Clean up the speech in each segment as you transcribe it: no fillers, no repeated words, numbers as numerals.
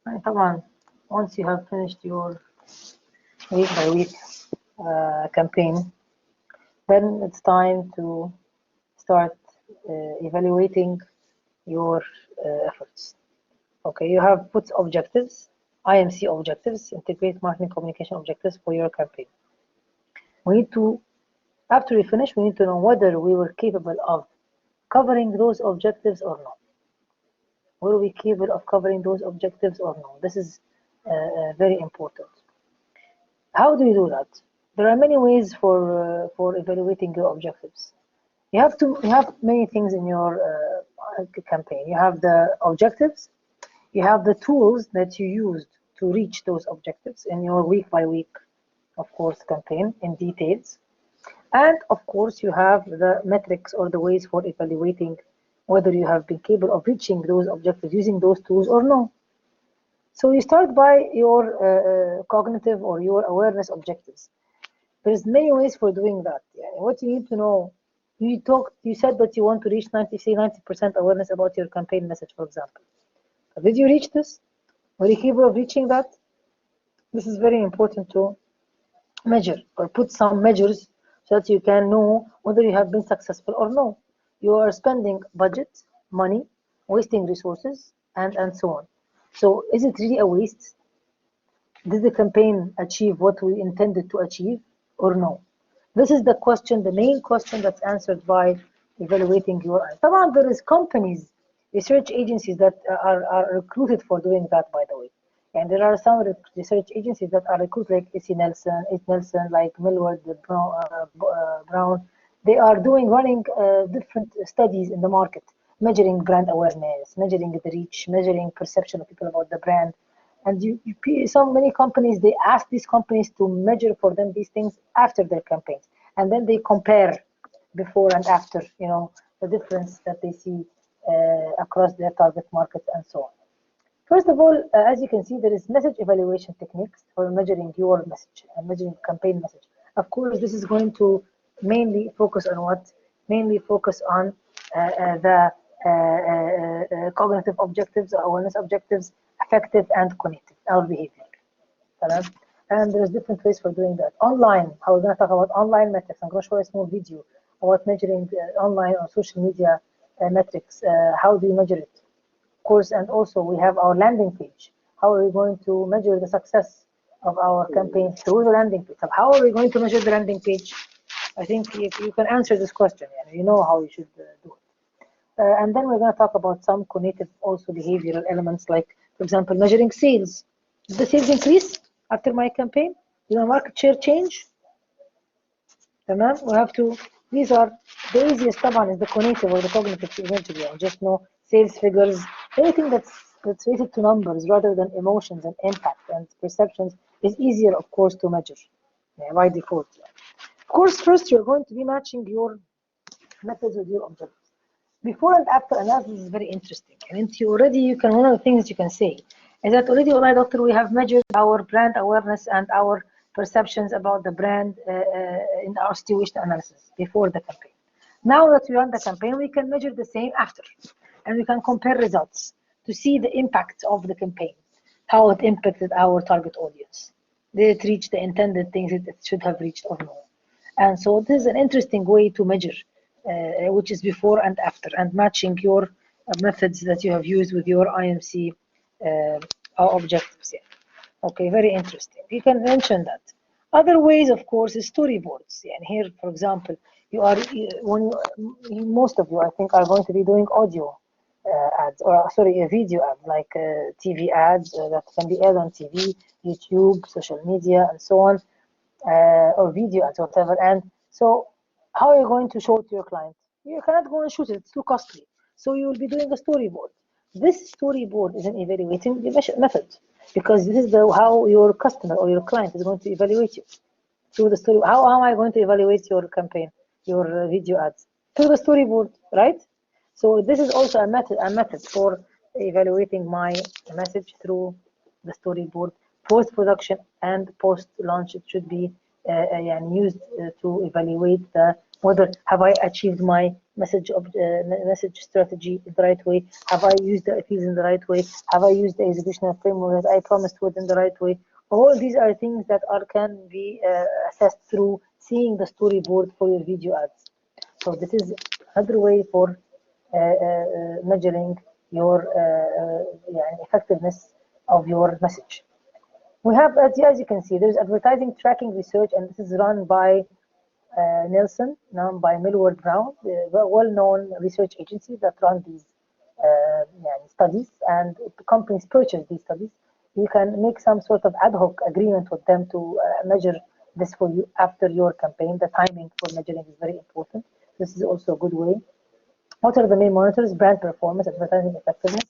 And come on, once you have finished your week by week campaign, then it's time to start evaluating your efforts. Okay, you have put objectives, IMC objectives, integrate marketing communication objectives for your campaign. We need to, after we finish, we need to know whether we were capable of covering those objectives or not. Were we capable of covering those objectives or not? This is very important. How do you do that? There are many ways for evaluating your objectives. You have many things in your campaign. You have the objectives, you have the tools that you used to reach those objectives in your week by week, of course, campaign in details. And of course, you have the metrics or the ways for evaluating whether you have been capable of reaching those objectives using those tools or no. So you start by your cognitive or your awareness objectives. There's many ways for doing that. Yeah. What you need to know, you said that you want to reach 90% awareness about your campaign message, for example. Did you reach this? Were you capable of reaching that? This is very important to measure or put some measures so that you can know whether you have been successful or no. You are spending budget, money, wasting resources, and so on. So is it really a waste? Did the campaign achieve what we intended to achieve or no? This is the question, the main question that's answered by evaluating your eyes. There is companies, research agencies that are recruited for doing that, by the way. And there are some research agencies that are recruited like AC Nelson, like Millward Brown. They are running different studies in the market, measuring brand awareness, measuring the reach, measuring perception of people about the brand. And many companies, they ask these companies to measure for them these things after their campaigns, and then they compare before and after, the difference that they see across their target markets and so on. First of all, as you can see, there is message evaluation techniques for measuring your message and measuring campaign message. Of course, this is going to mainly focus on what? Mainly focus on the cognitive objectives, awareness objectives, affective and cognitive, our behavior. And there's different ways for doing that. Online, how we're going to talk about online metrics. I'm going to show a small video about measuring online or social media metrics. How do you measure it? Of course, and also we have our landing page. How are we going to measure the success of our campaign through the landing page? So how are we going to measure the landing page? I think you can answer this question. You know how you should do it. And then we're going to talk about some cognitive, also behavioral elements, like, for example, measuring sales. Did the sales increase after my campaign? Did my market share change? We have to, these are the easiest طبعا is the cognitive or the cognitive to measure. Just know sales figures, anything that's related to numbers rather than emotions and impact and perceptions is easier, of course, to measure by default. Of course, first you're going to be matching your methods with your objectives. Before and after analysis is very interesting. And one of the things you can say is that already, doctor, we have measured our brand awareness and our perceptions about the brand in our situation analysis before the campaign. Now that we run the campaign, we can measure the same after. And we can compare results to see the impact of the campaign, how it impacted our target audience. Did it reach the intended things it should have reached or no? And so this is an interesting way to measure, which is before and after, and matching your methods that you have used with your IMC objectives. Okay, very interesting. You can mention that. Other ways, of course, is storyboards. And here, for example, most of you, I think, are going to be doing audio ads, or sorry, a video ad, like TV ads that can be aired on TV, YouTube, social media, and so on, or video ads, whatever. And so, how are you going to show it to your client? You cannot go and shoot it; it's too costly. So you will be doing a storyboard. This storyboard is an evaluating method, because this is how your customer or your client is going to evaluate you through the story. How am I going to evaluate your campaign, your video ads? Through the storyboard, right? So this is also a method for evaluating my message through the storyboard. Post-production and post-launch, it should be used to evaluate the whether have I achieved my message strategy in the right way? Have I used the appeals in the right way? Have I used the executional framework that I promised with in the right way? All these are things that can be assessed through seeing the storyboard for your video ads. So this is another way for measuring your effectiveness of your message. We have, as you can see, there's advertising tracking research, and this is run by Nielsen, known by Millward Brown, the well-known research agency that run these studies, and companies purchase these studies. You can make some sort of ad hoc agreement with them to measure this for you after your campaign. The timing for measuring is very important. This is also a good way. What are the main monitors? Brand performance, advertising effectiveness,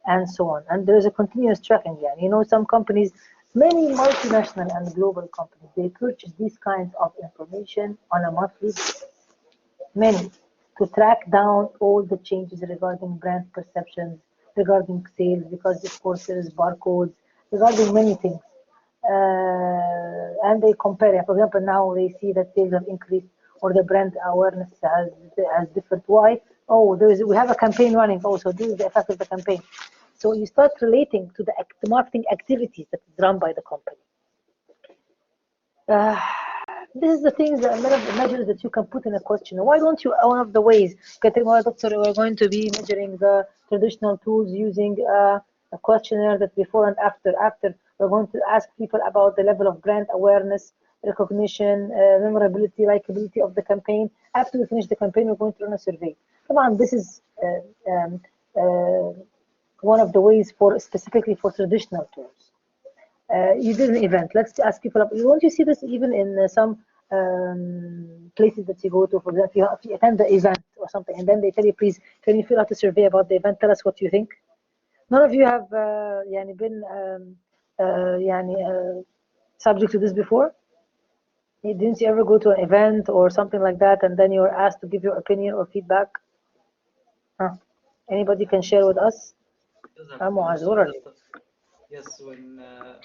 and so on. And there is a continuous tracking. Some companies, many multinational and global companies, they purchase these kinds of information on a monthly basis. Many, to track down all the changes regarding brand perceptions, regarding sales, because of course there is barcodes, regarding many things. And they compare. For example, now they see that sales have increased or the brand awareness has different. Why? Oh, we have a campaign running. Oh, so this is the effect of the campaign. So you start relating to the marketing activities that is run by the company. This is the things that measures that you can put in a question. Why don't you, one of the ways, doctor, we're going to be measuring the traditional tools using a questionnaire that before and after. After, we're going to ask people about the level of brand awareness, recognition, memorability, likability of the campaign. After we finish the campaign, we're going to run a survey. Come on, this is one of the ways specifically for traditional tools. You did an event. Let's ask people. Won't you see this even in some places that you go to? For example, if you attend the event or something, and then they tell you, please, can you fill out a survey about the event? Tell us what you think. None of you have been subject to this before? Didn't you ever go to an event or something like that, and then you're asked to give your opinion or feedback? Huh? Anybody can share with us? Yes, when I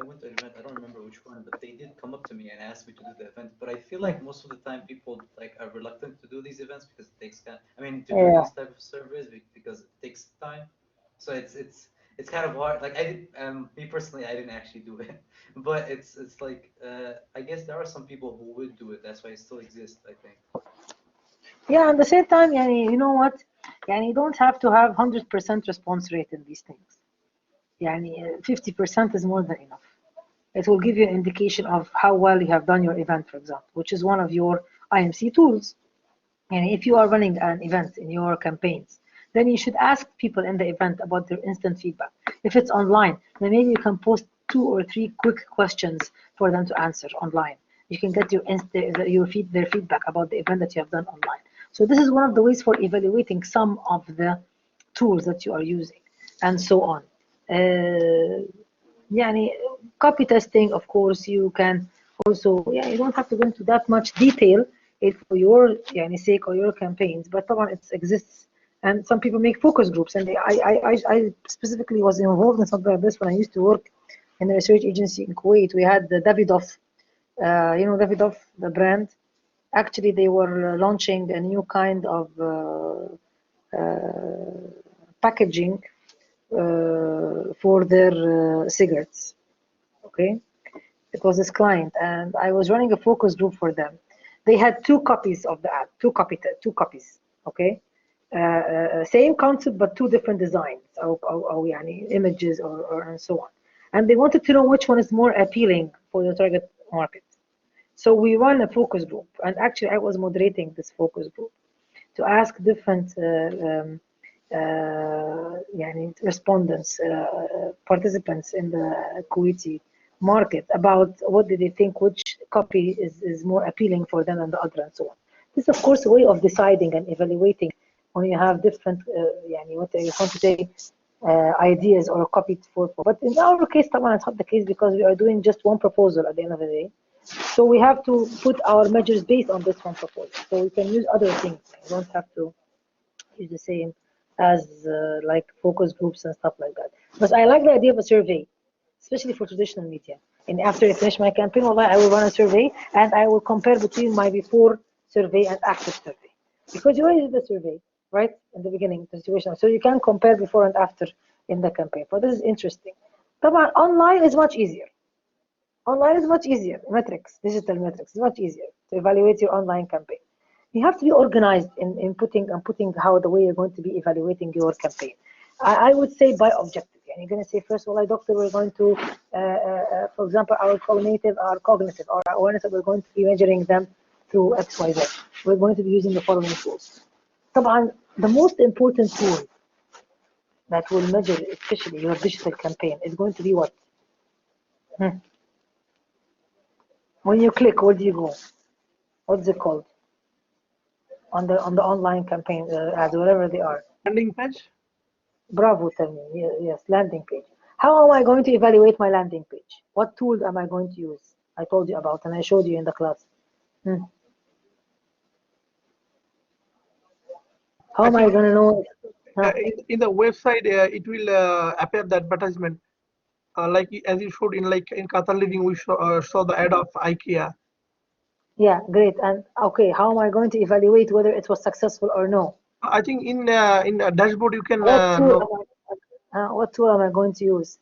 went to an event, I don't remember which one, but they did come up to me and ask me to do the event. But I feel like most of the time people are reluctant to do these events because it takes time. I mean, to do these type of surveys because it takes time. So it's kind of hard. Like me personally, I didn't actually do it, but it's like I guess there are some people who would do it. That's why it still exists, I think. Yeah, at the same time, you know what? You don't have to have 100% response rate in these things. 50% is more than enough. It will give you an indication of how well you have done your event, for example, which is one of your IMC tools. And if you are running an event in your campaigns, then you should ask people in the event about their instant feedback. If it's online, then maybe you can post 2 or 3 quick questions for them to answer online. You can get their feedback about the event that you have done online. So this is one of the ways for evaluating some of the tools that you are using, and so on. Copy testing, of course, you can also, you don't have to go into that much detail for your sake or your campaigns, but it exists. And some people make focus groups, and I specifically was involved in something like this when I used to work in a research agency in Kuwait. We had the Davidoff, Davidoff, the brand. Actually, they were launching a new kind of packaging for their cigarettes. Okay, it was this client, and I was running a focus group for them. They had 2 copies of the ad, two copies. Okay, same concept but 2 different designs, or images, or and so on. And they wanted to know which one is more appealing for the target market. So we run a focus group, and actually I was moderating this focus group to ask different respondents, participants in the Kuwaiti market about what did they think, which copy is more appealing for them than the other, and so on. This is, of course, a way of deciding and evaluating when you have different, what you want to say, ideas or copied for. But in our case, it's not the case because we are doing just one proposal at the end of the day. So we have to put our measures based on this one proposal. So we can use other things. You don't have to use the same as like focus groups and stuff like that. But I like the idea of a survey, especially for traditional media. And after I finish my campaign, والله, I will run a survey and I will compare between my before survey and after survey. Because you already did the survey, right? In the beginning, the situation. So you can compare before and after in the campaign. So this is interesting. طبعا online is much easier. Online is much easier. Metrics, digital metrics, is much easier to evaluate your online campaign. You have to be organized in putting how the way you're going to be evaluating your campaign. I would say by objective. And you're going to say, first of all, doctor, we're going to, for example, our cognitive, or our awareness, we're going to be measuring them through X, Y, Z. We're going to be using the following tools. طبعا, the most important tool that will measure, especially your digital campaign, is going to be what? When you click, where do you go? What's it called? On the online campaign ads, whatever they are. Landing page. Bravo, tell me. Yes, landing page. How am I going to evaluate my landing page? What tools am I going to use? I told you about and I showed you in the class. How am I going to know? In the website, it will appear the advertisement. Like as you showed in Qatar Living, we saw the ad of IKEA. Yeah, great. And okay, how am I going to evaluate whether it was successful or no? I think in a dashboard you can what tool am I going to use?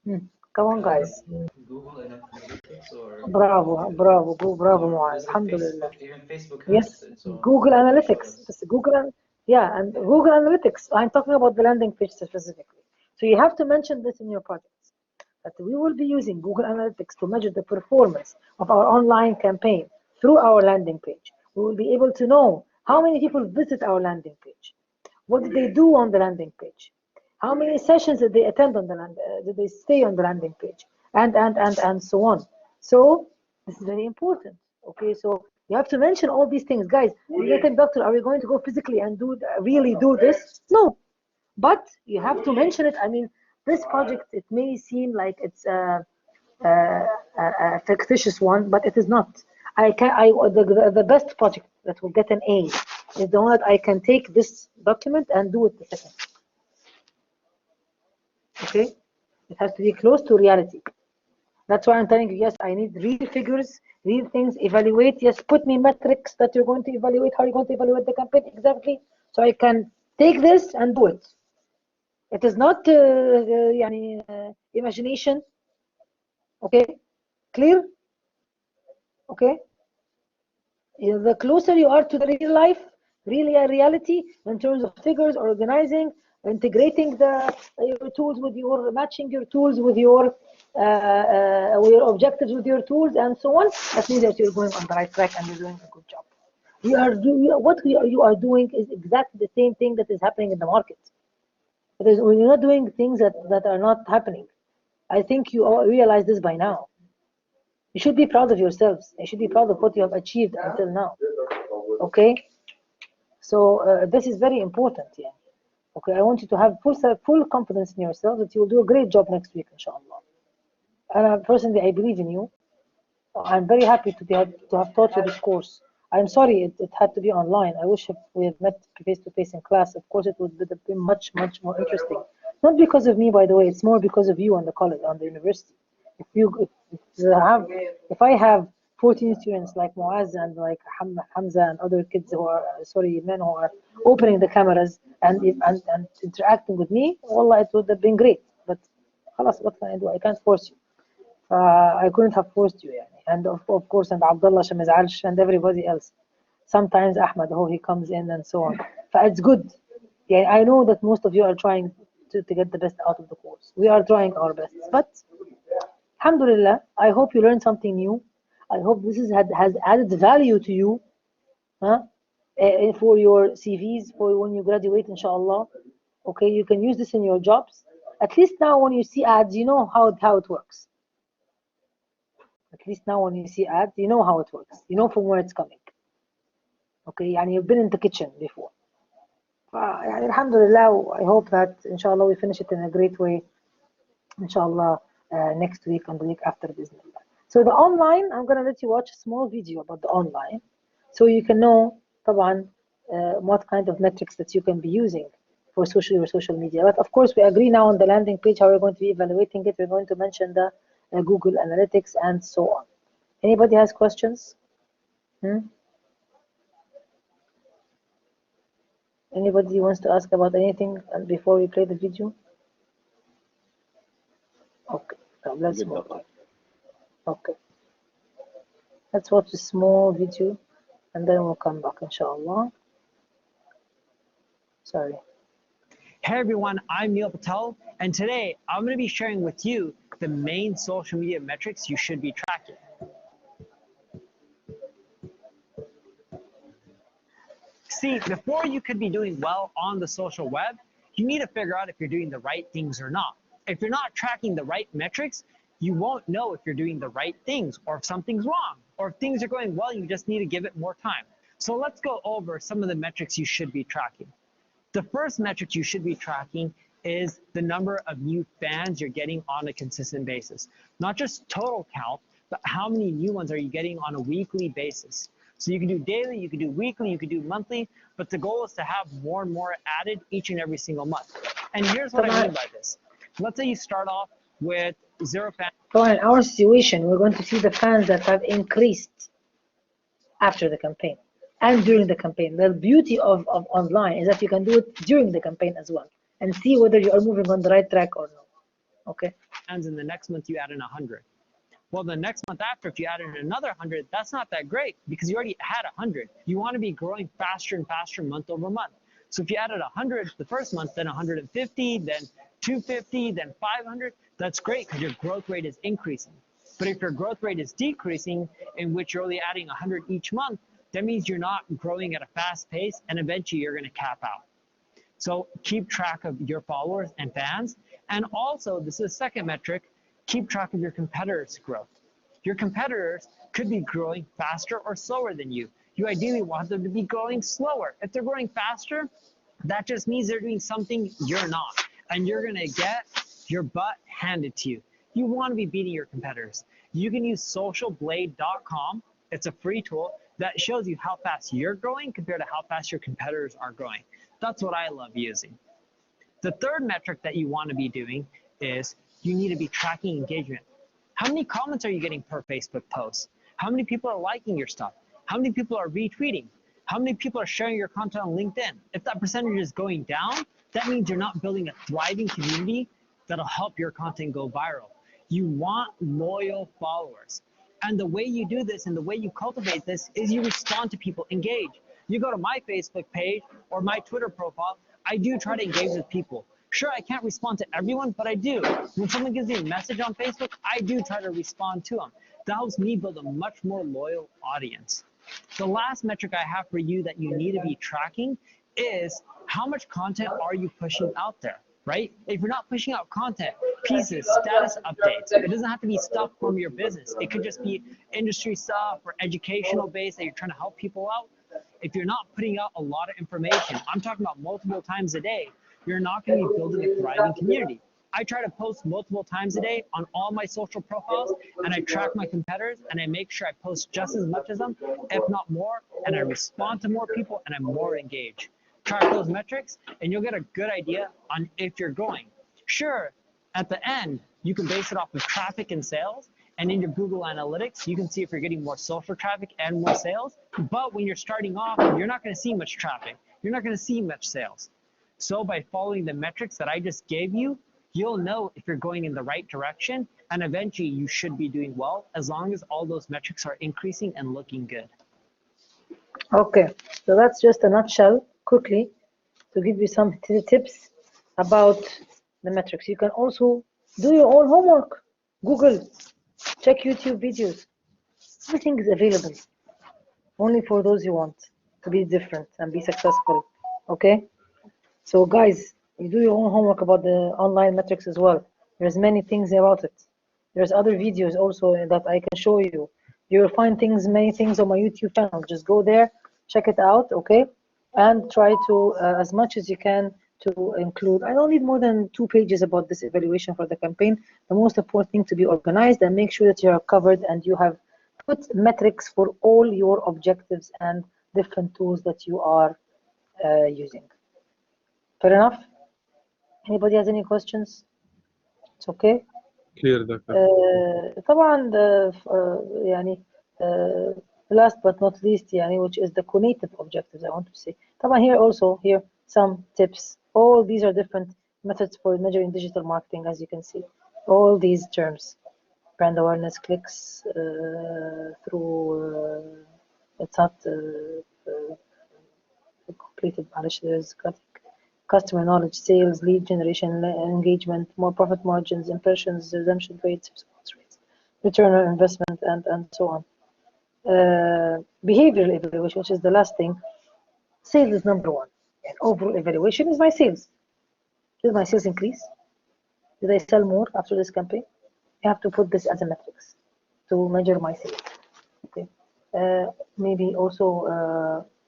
Come on, guys. Google Analytics or bravo, Muaz. Alhamdulillah. Even Facebook Yes, has its own Google Analytics. And Google Analytics. I'm talking about the landing page specifically. So you have to mention this in your projects, that we will be using Google Analytics to measure the performance of our online campaign through our landing page. We will be able to know how many people visit our landing page. What did they do on the landing page? How many sessions did they attend on the did they stay on the landing page? And so on. So this is very important. Okay, so you have to mention all these things, guys. You think, doctor, are we going to go physically and really do this? No, but you have to mention it. I mean, this project, it may seem like it's a fictitious one, but it is not. The best project that will get an A is the one that I can take this document and do it the second. Okay, it has to be close to reality. That's why I'm telling you, yes, I need real figures, real things, evaluate. Yes, put me metrics that you're going to evaluate, how you're going to evaluate the campaign exactly, so I can take this and do it. It is not imagination. Okay, clear? Okay. The closer you are to the real life, really a reality in terms of figures, organizing, integrating your tools with your, matching your tools with your objectives with your tools, and so on. That means that you're going on the right track and you're doing a good job. You are doing is exactly the same thing that is happening in the market. Because when you're not doing things that are not happening, I think you all realize this by now. You should be proud of yourselves. You should be proud of what you have achieved until now. Okay? So this is very important. Yeah. Okay, I want you to have full confidence in yourself that you will do a great job next week, inshallah. And personally, I believe in you. I'm very happy to have taught you this course. I'm sorry it had to be online. I wish if we had met face-to-face in class, of course it would have been much more interesting. Not because of me, by the way, it's more because of you on the college, on the university. If I have 14 students like Muaz and like Hamza and other kids who are, men who are opening the cameras and interacting with me, wallah, it would have been great. But خلاص, what can I do? I can't force you. I couldn't have forced you, يعني. And of course, and Abdullah Shamizalsh and everybody else. Sometimes Ahmed, he comes in and so on. But it's good. Yeah, I know that most of you are trying to get the best out of the course. We are trying our best. But alhamdulillah, I hope you learned something new. I hope this has added value to you, for your CVs, for when you graduate, inshallah. Okay, you can use this in your jobs. At least now when you see ads, you know how it works. At least now when you see ads, you know how it works. You know from where it's coming. Okay, and you've been in the kitchen before. Alhamdulillah, I hope that, inshallah, we finish it in a great way. Inshallah, next week and the week after, bismillah. So the online, I'm going to let you watch a small video about the online, so you can know, طبعا, what kind of metrics that you can be using for social media. But of course, we agree now on the landing page how we're going to be evaluating it. We're going to mention the Google Analytics, and so on. Anybody has questions? Anybody wants to ask about anything before we play the video? Okay, now let's move on. Okay, let's watch a small video and then we'll come back, inshallah. Sorry. Hey everyone, I'm Neil Patel, and today I'm going to be sharing with you the main social media metrics you should be tracking. See, before you could be doing well on the social web, you need to figure out if you're doing the right things or not. If you're not tracking the right metrics, you won't know if you're doing the right things or if something's wrong, or if things are going well, you just need to give it more time. So let's go over some of the metrics you should be tracking. The first metric you should be tracking is the number of new fans you're getting on a consistent basis. Not just total count, but how many new ones are you getting on a weekly basis. So you can do daily, you can do weekly, you can do monthly, but the goal is to have more and more added each and every single month. And here's what I mean by this. Let's say you start off with 0 fans. So in our situation, we're going to see the fans that have increased after the campaign and during the campaign. The beauty of online is that you can do it during the campaign as well and see whether you are moving on the right track or not. Okay. And in the next month you add in 100. Well, the next month after, if you add in another 100, that's not that great because you already had 100. You want to be growing faster and faster month over month. So if you added 100 the first month, then 150, then 250, then 500, that's great because your growth rate is increasing. But if your growth rate is decreasing, in which you're only adding 100 each month, that means you're not growing at a fast pace, and eventually you're going to cap out. So keep track of your followers and fans. And also, this is the second metric, keep track of your competitors' growth. Your competitors could be growing faster or slower than you. You ideally want them to be growing slower. If they're growing faster, that just means they're doing something you're not, and you're going to get your butt handed to you. You want to be beating your competitors. You can use socialblade.com. It's a free tool that shows you how fast you're growing compared to how fast your competitors are growing. That's what I love using. The third metric that you want to be doing is you need to be tracking engagement. How many comments are you getting per Facebook post? How many people are liking your stuff? How many people are retweeting? How many people are sharing your content on LinkedIn? If that percentage is going down, that means you're not building a thriving community that'll help your content go viral. You want loyal followers. And the way you do this and the way you cultivate this is you respond to people, engage. You go to my Facebook page or my Twitter profile, I do try to engage with people. Sure, I can't respond to everyone, but I do. When someone gives me a message on Facebook, I do try to respond to them. That helps me build a much more loyal audience. The last metric I have for you that you need to be tracking is how much content are you pushing out there, right? If you're not pushing out content, pieces, status updates, it doesn't have to be stuff from your business. It could just be industry stuff or educational based that you're trying to help people out. If you're not putting out a lot of information, I'm talking about multiple times a day, you're not going to be building a thriving community. I try to post multiple times a day on all my social profiles, and I track my competitors, and I make sure I post just as much as them, if not more, and I respond to more people, and I'm more engaged. Track those metrics, and you'll get a good idea on if you're growing. Sure, at the end, you can base it off of traffic and sales, and in your Google Analytics, you can see if you're getting more social traffic and more sales, but when you're starting off, you're not going to see much traffic. You're not going to see much sales. So by following the metrics that I just gave you, you'll know if you're going in the right direction, and eventually you should be doing well as long as all those metrics are increasing and looking good. Okay, so that's just a nutshell quickly to give you some tips about the metrics. You can also do your own homework. Google, check YouTube videos. Everything is available only for those who want to be different and be successful. Okay, so guys, you do your own homework about the online metrics as well. There's many things about it. There's other videos also that I can show you. You will find many things on my YouTube channel. Just go there, check it out, okay? And try to, as much as you can, to include, I don't need more than 2 pages about this evaluation for the campaign. The most important thing to be organized and make sure that you are covered and you have put metrics for all your objectives and different tools that you are using. Fair enough? Anybody has any questions? It's okay? clear that. طبعا يعني last but not least يعني which is the cognitive objectives I want to say. طبعا here some tips. All these are different methods for measuring digital marketing, as you can see. All these terms: brand awareness, clicks through it's not completed. There's customer knowledge, sales, lead generation, engagement, more profit margins, impressions, redemption rates, response rates, return on investment, and so on. Behavioral evaluation, which is the last thing. Sales is number one. And overall evaluation is my sales. Did my sales increase? Did I sell more after this campaign? I have to put this as a metrics to measure my sales. Okay. Maybe also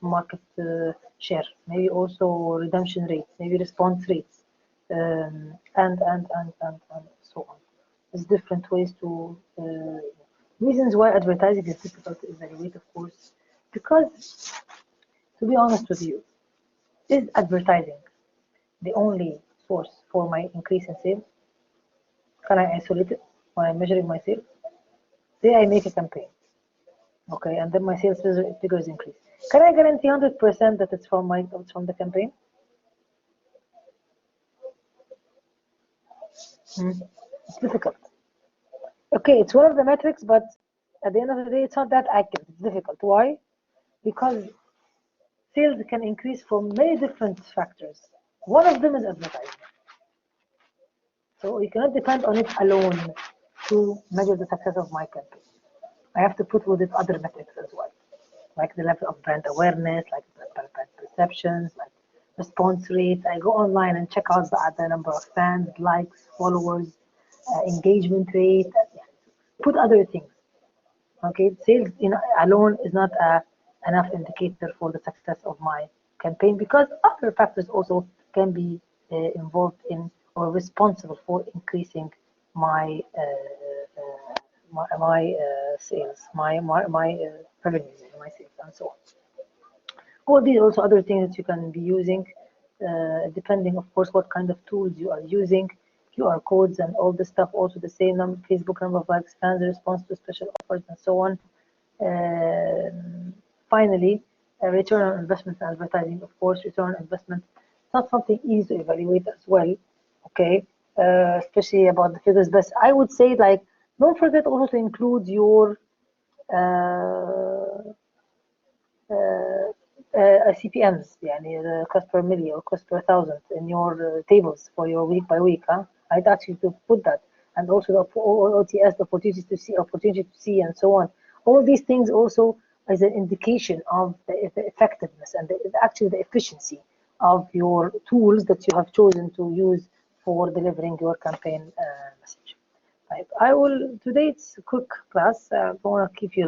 market share, maybe also redemption rates, maybe response rates, and so on. There's different ways to reasons why advertising is difficult to evaluate, of course, because to be honest with you, is advertising the only source for my increase in sales? Can I isolate it when I'm measuring my sales? Say I make a campaign, okay, and then my sales figures increase. Can I guarantee 100% that it's from the campaign? It's difficult. Okay, it's one of the metrics, but at the end of the day, it's not that accurate. It's difficult. Why? Because sales can increase from many different factors. One of them is advertising. So you cannot depend on it alone to measure the success of my campaign. I have to put with it other metrics as well, like the level of brand awareness, like brand perceptions, like response rates. I go online and check out the number of fans, likes, followers, engagement rate, put other things. Okay, sales alone is not enough indicator for the success of my campaign, because other factors also can be involved in or responsible for increasing my sales, my revenues, my sales, and so on. All these also other things that you can be using, depending, of course, what kind of tools you are using. QR codes and all this stuff, also the same number, Facebook number of likes, fans, response to special offers, and so on. Finally, return on investment in advertising. Of course, return on investment is not something easy to evaluate as well. Okay, especially about the figures. But I would say, like, don't forget also to include your CPMs, يعني the cost per million or cost per thousand in your tables for your week by week. I'd ask you to put that, and also the OTS, the opportunity to see, and so on. All these things also is an indication of the effectiveness and actually the efficiency of your tools that you have chosen to use for delivering your campaign message. Right. Today it's a quick class. I don't want to keep you